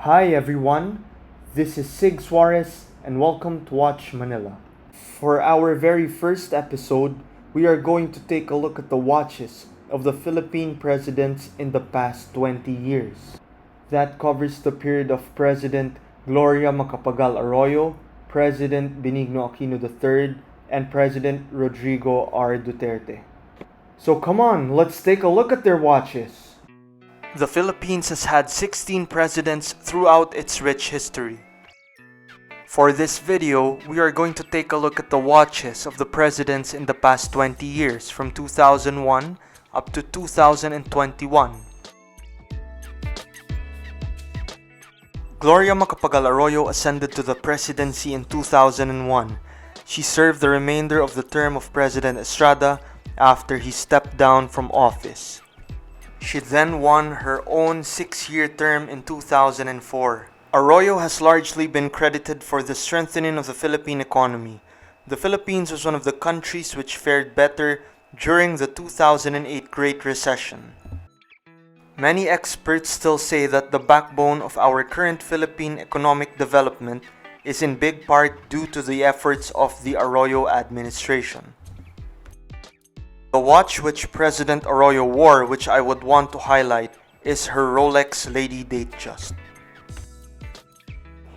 Hi everyone, this is Sig Suarez and welcome to Watch Manila. For our very first episode, we are going to take a look at the watches of the Philippine presidents in the past 20 years. That covers the period of President Gloria Macapagal-Arroyo, President Benigno Aquino III, and President Rodrigo R. Duterte. So come on, let's take a look at their watches. The Philippines has had 16 presidents throughout its rich history. For this video, we are going to take a look at the watches of the presidents in the past 20 years from 2001 up to 2021. Gloria Macapagal-Arroyo ascended to the presidency in 2001. She served the remainder of the term of President Estrada after he stepped down from office. She then won her own 6-year term in 2004. Arroyo has largely been credited for the strengthening of the Philippine economy. The Philippines was one of the countries which fared better during the 2008 Great Recession. Many experts still say that the backbone of our current Philippine economic development is in big part due to the efforts of the Arroyo administration. The watch which President Arroyo wore, which I would want to highlight, is her Rolex Day-Date.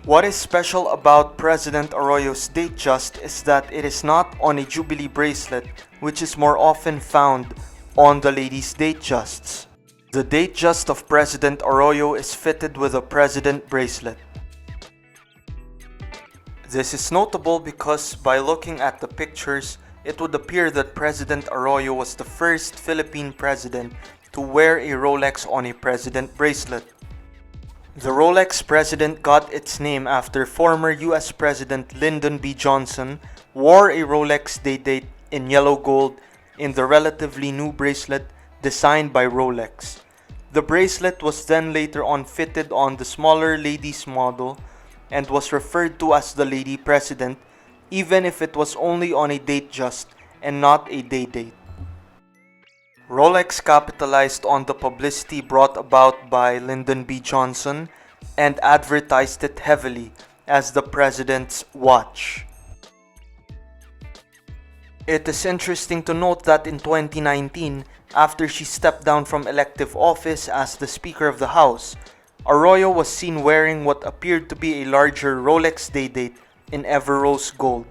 What is special about President Arroyo's Datejust is that it is not on a Jubilee bracelet, which is more often found on the ladies' Datejusts. The Datejust of President Arroyo is fitted with a President bracelet. This is notable because by looking at the pictures, it would appear that President Arroyo was the first Philippine president to wear a Rolex on a president bracelet. The Rolex president got its name after former US President Lyndon B. Johnson wore a Rolex Day-Date in yellow gold in the relatively new bracelet designed by Rolex. The bracelet was then later on fitted on the smaller ladies model and was referred to as the Lady President, even if it was only on a Datejust and not a Day-Date. Rolex capitalized on the publicity brought about by Lyndon B. Johnson and advertised it heavily as the president's watch. It is interesting to note that in 2019, after she stepped down from elective office as the Speaker of the House, Arroyo was seen wearing what appeared to be a larger Rolex Day-Date in Everose gold.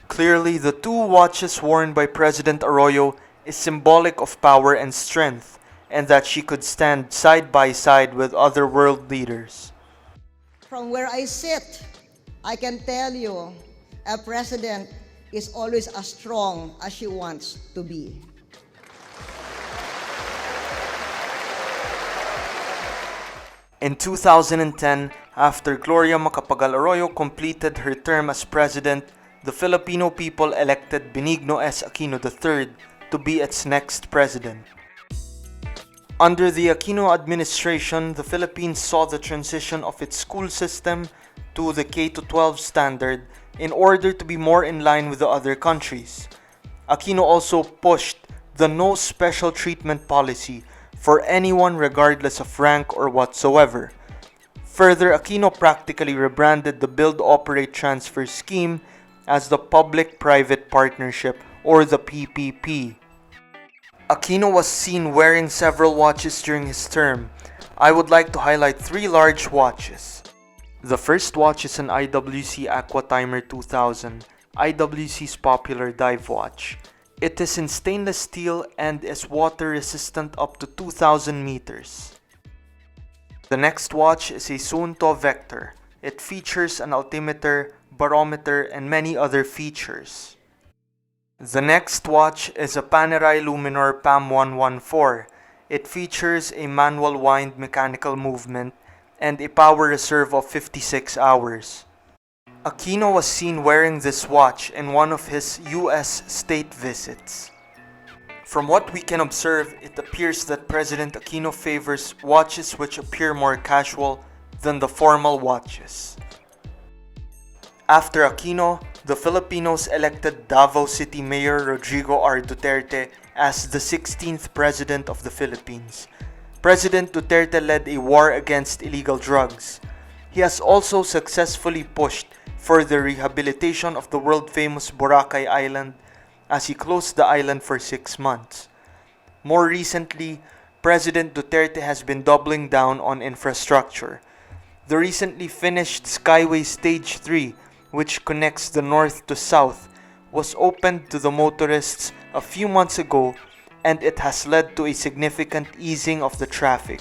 Clearly, the two watches worn by President Arroyo is symbolic of power and strength, and that she could stand side by side with other world leaders. From where I sit, I can tell you, a president is always as strong as she wants to be. In 2010, after Gloria Macapagal-Arroyo completed her term as president, the Filipino people elected Benigno S. Aquino III to be its next president. Under the Aquino administration, the Philippines saw the transition of its school system to the K-12 standard in order to be more in line with the other countries. Aquino also pushed the no special treatment policy for anyone regardless of rank or whatsoever. Further, Aquino practically rebranded the Build, Operate, Transfer scheme as the Public-Private Partnership or the PPP. Aquino was seen wearing several watches during his term. I would like to highlight 3 large watches. The first watch is an IWC Aquatimer 2000, IWC's popular dive watch. It is in stainless steel and is water resistant up to 2,000 meters. The next watch is a Suunto Vector. It features an altimeter, barometer, and many other features. The next watch is a Panerai Luminor PAM 114. It features a manual wind mechanical movement and a power reserve of 56 hours. Aquino was seen wearing this watch in one of his US state visits. From what we can observe, it appears that President Aquino favors watches which appear more casual than the formal watches. After Aquino, the Filipinos elected Davao City Mayor Rodrigo R. Duterte as the 16th President of the Philippines. President Duterte led a war against illegal drugs. He has also successfully pushed for the rehabilitation of the world-famous Boracay Island as he closed the island for 6 months. More recently, President Duterte has been doubling down on infrastructure. The recently finished Skyway Stage 3, which connects the north to south, was opened to the motorists a few months ago, and it has led to a significant easing of the traffic.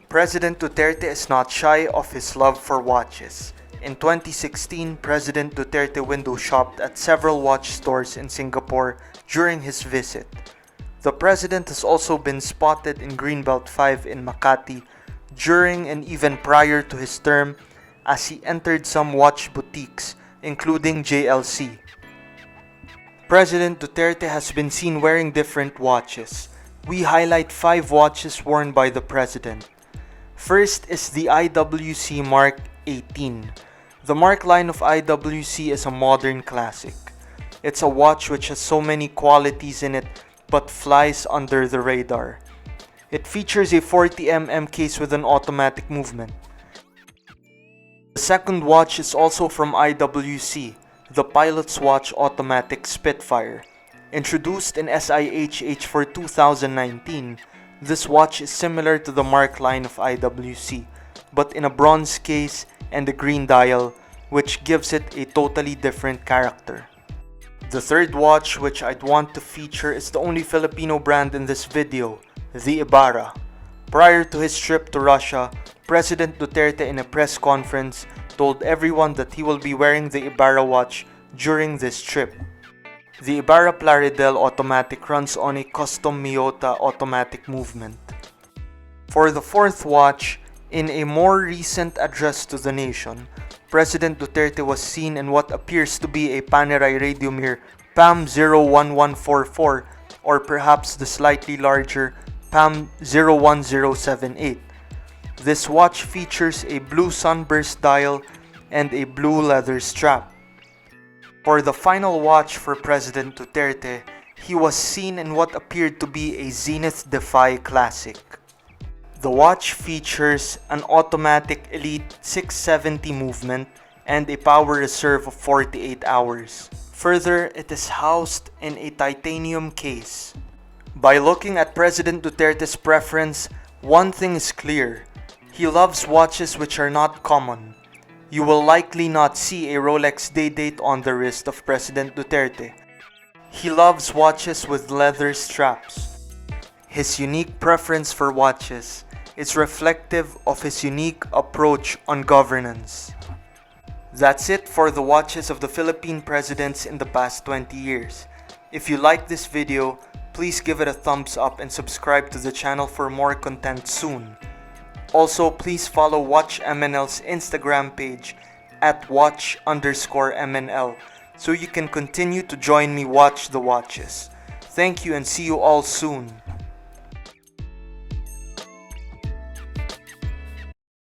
President Duterte is not shy of his love for watches. In 2016, President Duterte window shopped at several watch stores in Singapore during his visit. The president has also been spotted in Greenbelt 5 in Makati during and even prior to his term as he entered some watch boutiques, including JLC. President Duterte has been seen wearing different watches. We highlight 5 watches worn by the president. First is the IWC Mark XVIII. The Mark line of IWC is a modern classic. It's a watch which has so many qualities in it but flies under the radar. It features a 40mm case with an automatic movement. The second watch is also from IWC, the Pilot's Watch Automatic Spitfire. Introduced in SIHH for 2019, this watch is similar to the Mark line of IWC, but in a bronze case and a green dial, which gives it a totally different character. The third watch which I'd want to feature is the only Filipino brand in this video, the Ibarra. Prior to his trip to Russia, President Duterte in a press conference told everyone that he will be wearing the Ibarra watch during this trip. The Ibarra Plaridel automatic runs on a custom Miyota automatic movement. For the fourth watch, in a more recent address to the nation, President Duterte was seen in what appears to be a Panerai Radiomir PAM 01144 or perhaps the slightly larger PAM 01078. This watch features a blue sunburst dial and a blue leather strap. For the final watch for President Duterte, he was seen in what appeared to be a Zenith Defy classic. The watch features an automatic Elite 670 movement and a power reserve of 48 hours. Further, it is housed in a titanium case. By looking at President Duterte's preference, one thing is clear. He loves watches which are not common. You will likely not see a Rolex Day-Date on the wrist of President Duterte. He loves watches with leather straps. His unique preference for watches is reflective of his unique approach on governance. That's it for the watches of the Philippine presidents in the past 20 years. If you like this video, please give it a thumbs up and subscribe to the channel for more content soon. Also, please follow Watch MNL's Instagram page at watch_MNL so you can continue to join me watch the watches. Thank you and see you all soon.